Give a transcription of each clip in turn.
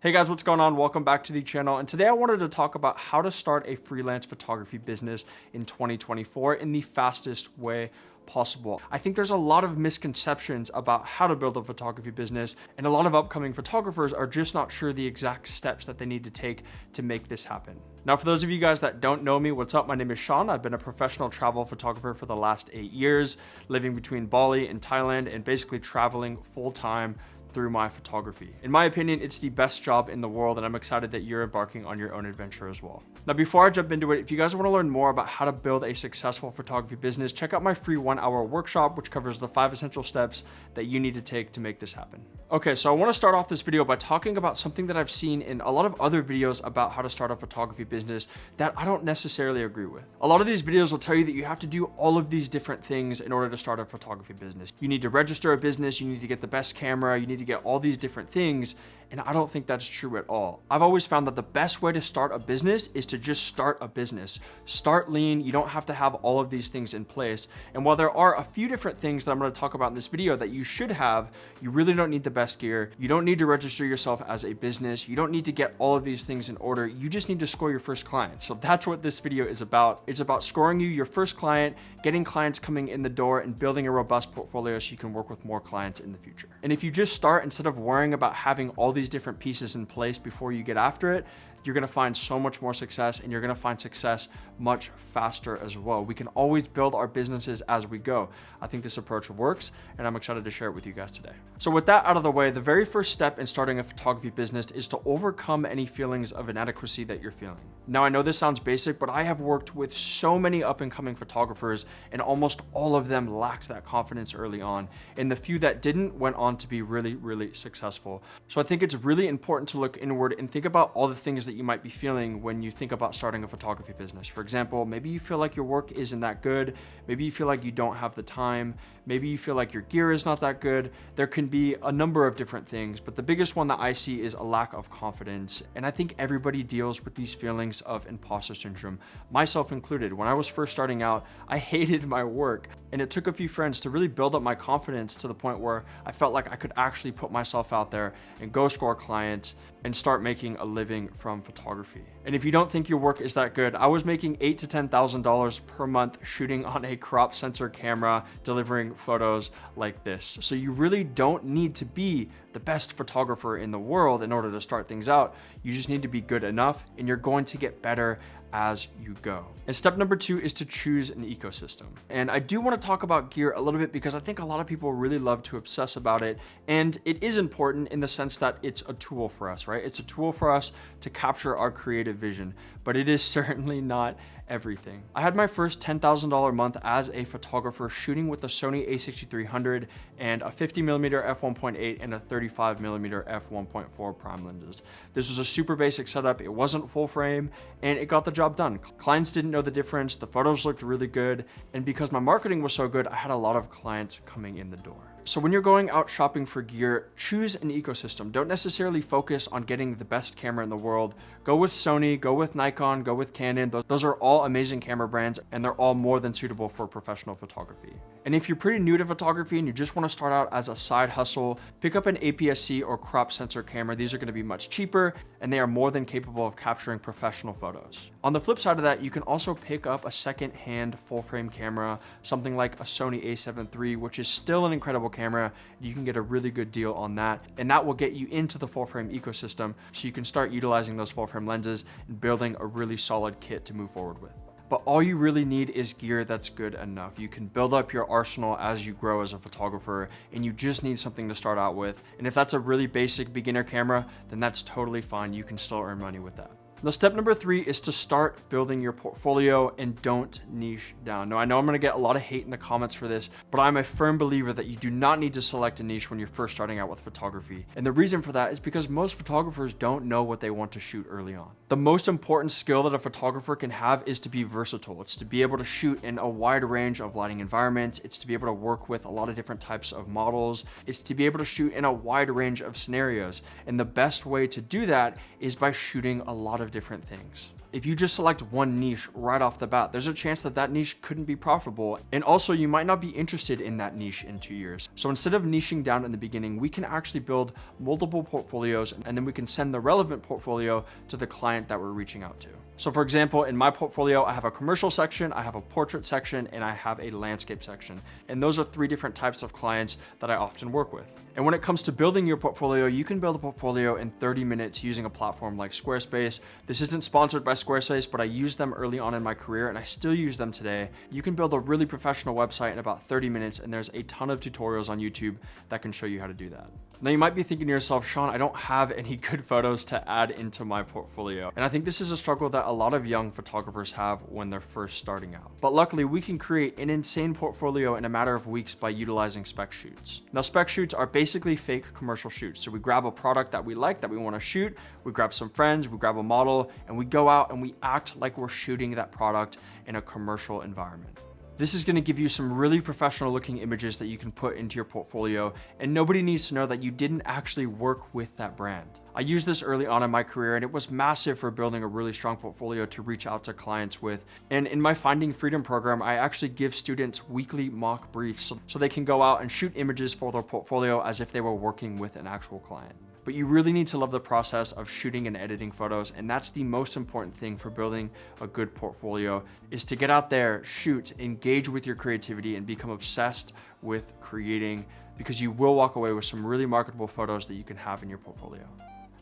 Hey guys, what's going on? Welcome back to the channel. And today I wanted to talk about how to start a freelance photography business in 2024 in the fastest way possible. I think there's a lot of misconceptions about how to build a photography business, and a lot of upcoming photographers are just not sure the exact steps that they need to take to make this happen. Now, for those of you guys that don't know me, what's up? My name is Sean. I've been a professional travel photographer for the last 8 years, living between Bali and Thailand and basically traveling full time through my photography. In my opinion, it's the best job in the world, and I'm excited that you're embarking on your own adventure as well. Now, before I jump into it, if you guys want to learn more about how to build a successful photography business, check out my free 1-hour workshop, which covers the 5 essential steps that you need to take to make this happen. Okay, so I want to start off this video by talking about something that I've seen in a lot of other videos about how to start a photography business that I don't necessarily agree with. A lot of these videos will tell you that you have to do all of these different things in order to start a photography business. You need to register a business, you need to get the best camera, you need to get all these different things, and I don't think that's true at all. I've always found that the best way to start a business is to just start a business. Start lean. You don't have to have all of these things in place. And while there are a few different things that I'm going to talk about in this video that you should have, you really don't need the best gear. You don't need to register yourself as a business. You don't need to get all of these things in order. You just need to score your first client. So that's what this video is about. It's about scoring you your first client, getting clients coming in the door, and building a robust portfolio so you can work with more clients in the future. And if you just start, instead of worrying about having all these different pieces in place before you get after it, you're going to find so much more success, and you're going to find success much faster as well. We can always build our businesses as we go. I think this approach works, and I'm excited to share it with you guys today. So with that out of the way, the very first step in starting a photography business is to overcome any feelings of inadequacy that you're feeling. Now, I know this sounds basic, but I have worked with so many up and coming photographers, and almost all of them lacked that confidence early on. And the few that didn't went on to be really, really successful. So I think it's really important to look inward and think about all the things that you might be feeling when you think about starting a photography business. For example, maybe you feel like your work isn't that good. Maybe you feel like you don't have the time. Maybe you feel like your gear is not that good. There can be a number of different things, but the biggest one that I see is a lack of confidence. And I think everybody deals with these feelings of imposter syndrome, myself included. When I was first starting out, I hated my work, and it took a few friends to really build up my confidence to the point where I felt like I could actually put myself out there and go score clients and start making a living from photography. And if you don't think your work is that good, I was making $8,000 to $10,000 per month shooting on a crop sensor camera, delivering photos like this. So you really don't need to be the best photographer in the world in order to start things out. You just need to be good enough, and you're going to get better as you go. And step number 2 is to choose an ecosystem. And I do want to talk about gear a little bit because I think a lot of people really love to obsess about it. And it is important in the sense that it's a tool for us, right? It's a tool for us to capture our creative vision, but it is certainly not everything. I had my first $10,000 month as a photographer shooting with the Sony a6300 and a 50mm f1.8 and a 35mm f1.4 prime lenses. This was a super basic setup. It wasn't full frame, and it got the job done. Clients didn't know the difference. The photos looked really good, and because my marketing was so good, I had a lot of clients coming in the door. So when you're going out shopping for gear, choose an ecosystem. Don't necessarily focus on getting the best camera in the world. Go with Sony, go with Nikon, go with Canon. Those are all amazing camera brands, and they're all more than suitable for professional photography. And if you're pretty new to photography and you just want to start out as a side hustle, pick up an APS-C or crop sensor camera. These are going to be much cheaper, and they are more than capable of capturing professional photos. On the flip side of that, you can also pick up a second-hand full-frame camera, something like a Sony a7 III, which is still an incredible camera. You can get a really good deal on that, and that will get you into the full-frame ecosystem so you can start utilizing those full-frame lenses and building a really solid kit to move forward with. But all you really need is gear that's good enough. You can build up your arsenal as you grow as a photographer, and you just need something to start out with. And if that's a really basic beginner camera, then that's totally fine. You can still earn money with that. Now, step number 3 is to start building your portfolio and don't niche down. Now, I know I'm going to get a lot of hate in the comments for this, but I'm a firm believer that you do not need to select a niche when you're first starting out with photography. And the reason for that is because most photographers don't know what they want to shoot early on. The most important skill that a photographer can have is to be versatile. It's to be able to shoot in a wide range of lighting environments. It's to be able to work with a lot of different types of models. It's to be able to shoot in a wide range of scenarios. And the best way to do that is by shooting a lot of different things. If you just select one niche right off the bat, there's a chance that that niche couldn't be profitable. And also you might not be interested in that niche in 2 years. So instead of niching down in the beginning, we can actually build multiple portfolios, and then we can send the relevant portfolio to the client that we're reaching out to. So for example, in my portfolio, I have a commercial section, I have a portrait section, and I have a landscape section. And those are 3 different types of clients that I often work with. And when it comes to building your portfolio, you can build a portfolio in 30 minutes using a platform like Squarespace. This isn't sponsored by Squarespace, but I used them early on in my career and I still use them today. You can build a really professional website in about 30 minutes, and there's a ton of tutorials on YouTube that can show you how to do that. Now you might be thinking to yourself, Sean, I don't have any good photos to add into my portfolio. And I think this is a struggle that a lot of young photographers have when they're first starting out. But luckily we can create an insane portfolio in a matter of weeks by utilizing spec shoots. Now spec shoots are basically fake commercial shoots. So we grab a product that we like, that we want to shoot, we grab some friends, we grab a model, and we go out and we act like we're shooting that product in a commercial environment. This is going to give you some really professional looking images that you can put into your portfolio, and nobody needs to know that you didn't actually work with that brand. I used this early on in my career, and it was massive for building a really strong portfolio to reach out to clients with. And in my Finding Freedom program, I actually give students weekly mock briefs so they can go out and shoot images for their portfolio as if they were working with an actual client. But you really need to love the process of shooting and editing photos, and that's the most important thing for building a good portfolio, is to get out there, shoot, engage with your creativity, and become obsessed with creating, because you will walk away with some really marketable photos that you can have in your portfolio.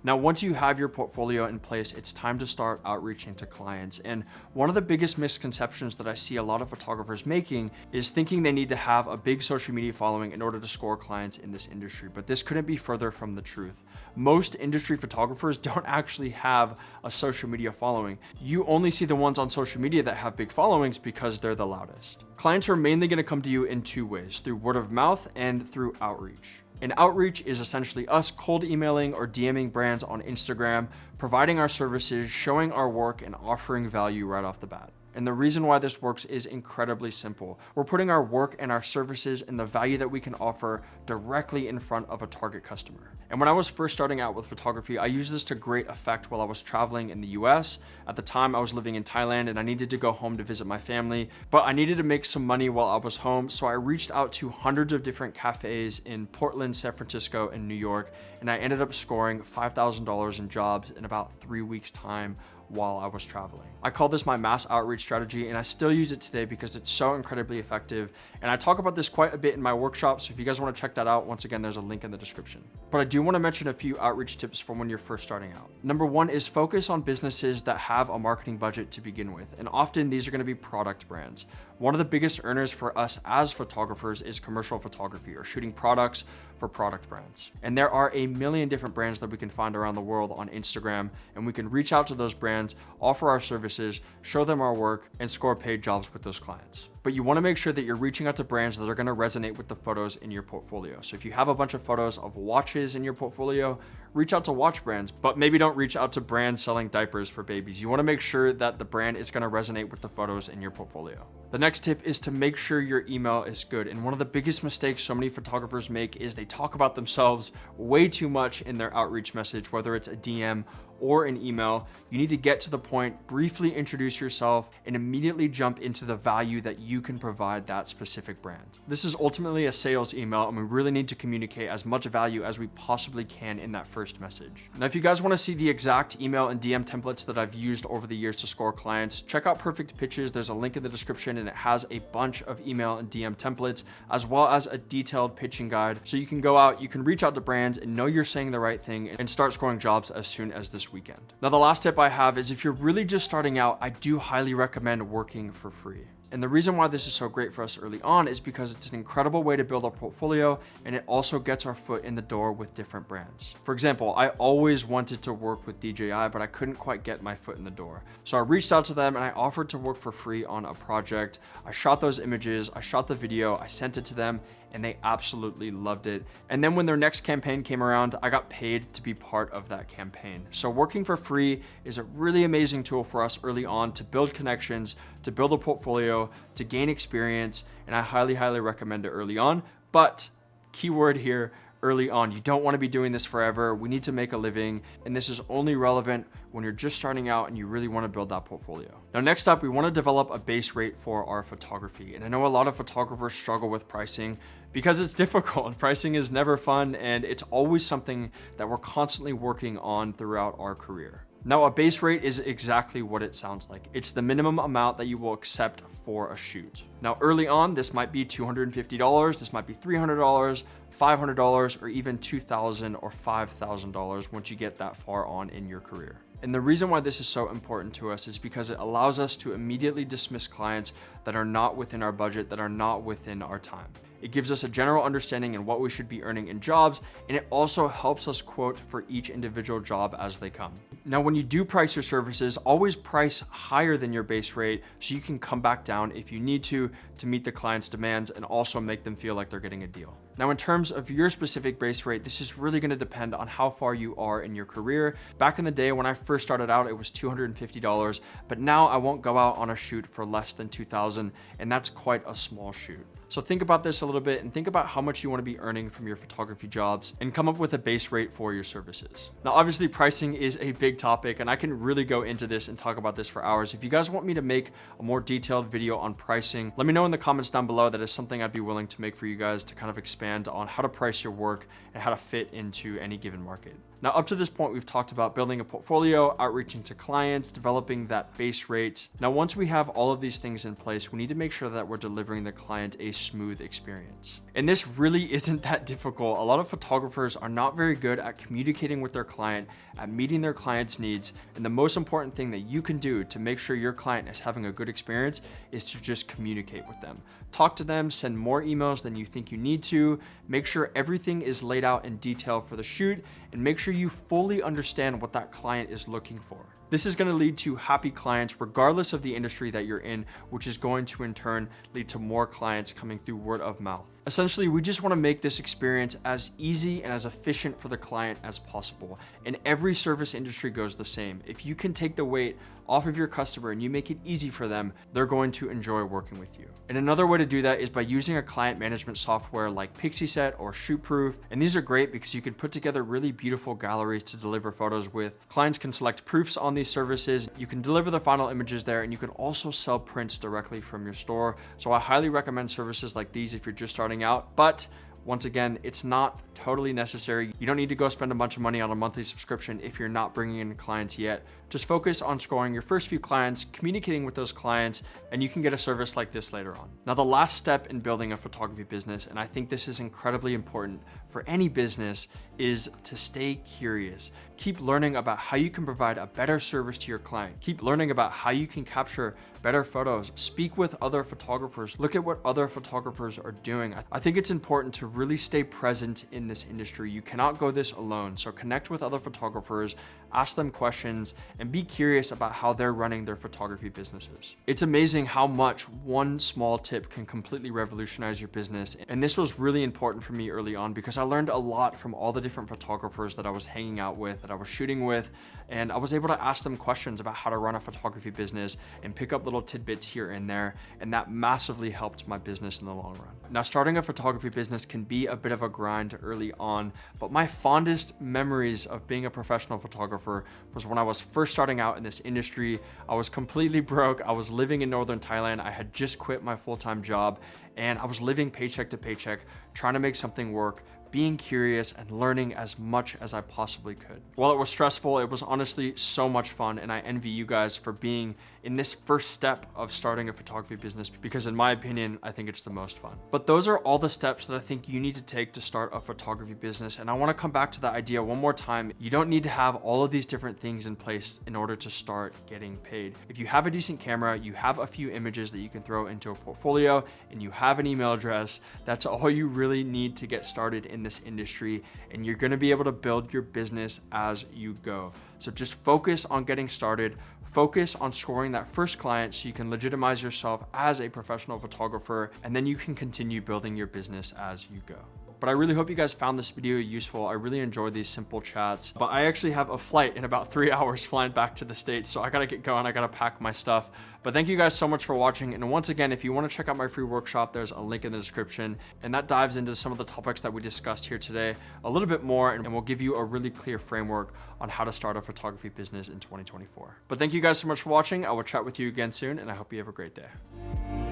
Now, once you have your portfolio in place, it's time to start outreaching to clients. And one of the biggest misconceptions that I see a lot of photographers making is thinking they need to have a big social media following in order to score clients in this industry. But this couldn't be further from the truth. Most industry photographers don't actually have a social media following. You only see the ones on social media that have big followings because they're the loudest. Clients are mainly going to come to you in 2 ways, through word of mouth and through outreach. And outreach is essentially us cold emailing or DMing brands on Instagram, providing our services, showing our work, and offering value right off the bat. And the reason why this works is incredibly simple. We're putting our work and our services and the value that we can offer directly in front of a target customer. And when I was first starting out with photography, I used this to great effect while I was traveling in the US. At the time, I was living in Thailand and I needed to go home to visit my family, but I needed to make some money while I was home. So I reached out to hundreds of different cafes in Portland, San Francisco, and New York, and I ended up scoring $5,000 in jobs in about 3 weeks' time while I was traveling. I call this my mass outreach strategy, and I still use it today because it's so incredibly effective. And I talk about this quite a bit in my workshop, so if you guys want to check that out, once again, there's a link in the description. But I do want to mention a few outreach tips for when you're first starting out. Number 1 is focus on businesses that have a marketing budget to begin with, and often these are going to be product brands. One of the biggest earners for us as photographers is commercial photography, or shooting products for product brands. And there are a million different brands that we can find around the world on Instagram, and we can reach out to those brands, offer our services, show them our work, and score paid jobs with those clients. But you want to make sure that you're reaching out to brands that are going to resonate with the photos in your portfolio. So if you have a bunch of photos of watches in your portfolio, reach out to watch brands, but maybe don't reach out to brands selling diapers for babies. You want to make sure that the brand is going to resonate with the photos in your portfolio. The next tip is to make sure your email is good. And one of the biggest mistakes so many photographers make is they talk about themselves way too much in their outreach message, whether it's a DM or an email. You need to get to the point, briefly introduce yourself, and immediately jump into the value that you can provide that specific brand. This is ultimately a sales email, and we really need to communicate as much value as we possibly can in that first message. Now, if you guys want to see the exact email and DM templates that I've used over the years to score clients, check out Perfect Pitches. There's a link in the description, and it has a bunch of email and DM templates, as well as a detailed pitching guide. So you can go out, you can reach out to brands and know you're saying the right thing and start scoring jobs as soon as this weekend. Now, the last tip I have is if you're really just starting out, I do highly recommend working for free. And the reason why this is so great for us early on is because it's an incredible way to build our portfolio, and it also gets our foot in the door with different brands. For example, I always wanted to work with DJI, but I couldn't quite get my foot in the door. So I reached out to them and I offered to work for free on a project. I shot those images, I shot the video, I sent it to them, and they absolutely loved it. And then when their next campaign came around, I got paid to be part of that campaign. So working for free is a really amazing tool for us early on to build connections, to build a portfolio, to gain experience, and I highly, highly recommend it early on. But keyword here, early on. You don't want to be doing this forever. We need to make a living, and this is only relevant when you're just starting out and you really want to build that portfolio. Now, next up, we want to develop a base rate for our photography. And I know a lot of photographers struggle with pricing because it's difficult. Pricing is never fun, and it's always something that we're constantly working on throughout our career. Now, a base rate is exactly what it sounds like. It's the minimum amount that you will accept for a shoot. Now, early on, this might be $250, this might be $300, $500, or even $2,000 or $5,000 once you get that far on in your career. And the reason why this is so important to us is because it allows us to immediately dismiss clients that are not within our budget, that are not within our time. It gives us a general understanding in what we should be earning in jobs, and it also helps us quote for each individual job as they come. Now, when you do price your services, always price higher than your base rate so you can come back down if you need to meet the client's demands and also make them feel like they're getting a deal. Now, in terms of your specific base rate, this is really going to depend on how far you are in your career. Back in the day when I first started out, it was $250, but now I won't go out on a shoot for less than $2,000, and that's quite a small shoot. So think about this a little bit and think about how much you want to be earning from your photography jobs and come up with a base rate for your services. Now, obviously pricing is a big topic and I can really go into this and talk about this for hours. If you guys want me to make a more detailed video on pricing, let me know in the comments down below. That is something I'd be willing to make for you guys to kind of expand on how to price your work and how to fit into any given market. Now, up to this point, we've talked about building a portfolio, outreaching to clients, developing that base rate. Now, once we have all of these things in place, we need to make sure that we're delivering the client a smooth experience. And this really isn't that difficult. A lot of photographers are not very good at communicating with their client, at meeting their client's needs. And the most important thing that you can do to make sure your client is having a good experience is to just communicate with them. Talk to them, send more emails than you think you need to, make sure everything is laid out in detail for the shoot, and make sure you fully understand what that client is looking for. This is going to lead to happy clients regardless of the industry that you're in, which is going to in turn lead to more clients coming through word of mouth. Essentially, we just want to make this experience as easy and as efficient for the client as possible. And every service industry goes the same. If you can take the weight off of your customer and you make it easy for them, they're going to enjoy working with you. And another way to do that is by using a client management software like Pixieset or Shootproof. And these are great because you can put together really beautiful galleries to deliver photos with. Clients can select proofs on these services. You can deliver the final images there, and you can also sell prints directly from your store. So I highly recommend services like these if you're just starting out. But once again, it's not totally necessary. You don't need to go spend a bunch of money on a monthly subscription if you're not bringing in clients yet. Just focus on scoring your first few clients, communicating with those clients, and you can get a service like this later on. Now, the last step in building a photography business, and I think this is incredibly important for any business, is to stay curious. Keep learning about how you can provide a better service to your client. Keep learning about how you can capture better photos. Speak with other photographers. Look at what other photographers are doing. I think it's important to really stay present in this industry. You cannot go this alone. So connect with other photographers, ask them questions, and be curious about how they're running their photography businesses. It's amazing how much one small tip can completely revolutionize your business. And this was really important for me early on because I learned a lot from all the different photographers that I was hanging out with, that I was shooting with, and I was able to ask them questions about how to run a photography business and pick up little tidbits here and there, and that massively helped my business in the long run. Now, starting a photography business can be a bit of a grind early on, but my fondest memories of being a professional photographer was when I was first starting out in this industry. I was completely broke. I was living in northern Thailand. I had just quit my full-time job, and I was living paycheck to paycheck, trying to make something work, being curious and learning as much as I possibly could. While it was stressful, it was honestly so much fun, and I envy you guys for being in this first step of starting a photography business because in my opinion, I think it's the most fun. But those are all the steps that I think you need to take to start a photography business. And I want to come back to that idea one more time. You don't need to have all of these different things in place in order to start getting paid. If you have a decent camera, you have a few images that you can throw into a portfolio, and you have an email address, that's all you really need to get started in this industry, and you're going to be able to build your business as you go. So just focus on getting started, focus on scoring that first client so you can legitimize yourself as a professional photographer, and then you can continue building your business as you go. But I really hope you guys found this video useful. I really enjoyed these simple chats, but I actually have a flight in about 3 hours flying back to the States. So I gotta get going. I gotta pack my stuff. But thank you guys so much for watching. And once again, if you want to check out my free workshop, there's a link in the description. And that dives into some of the topics that we discussed here today a little bit more, and will give you a really clear framework on how to start a photography business in 2024. But thank you guys so much for watching. I will chat with you again soon, and I hope you have a great day.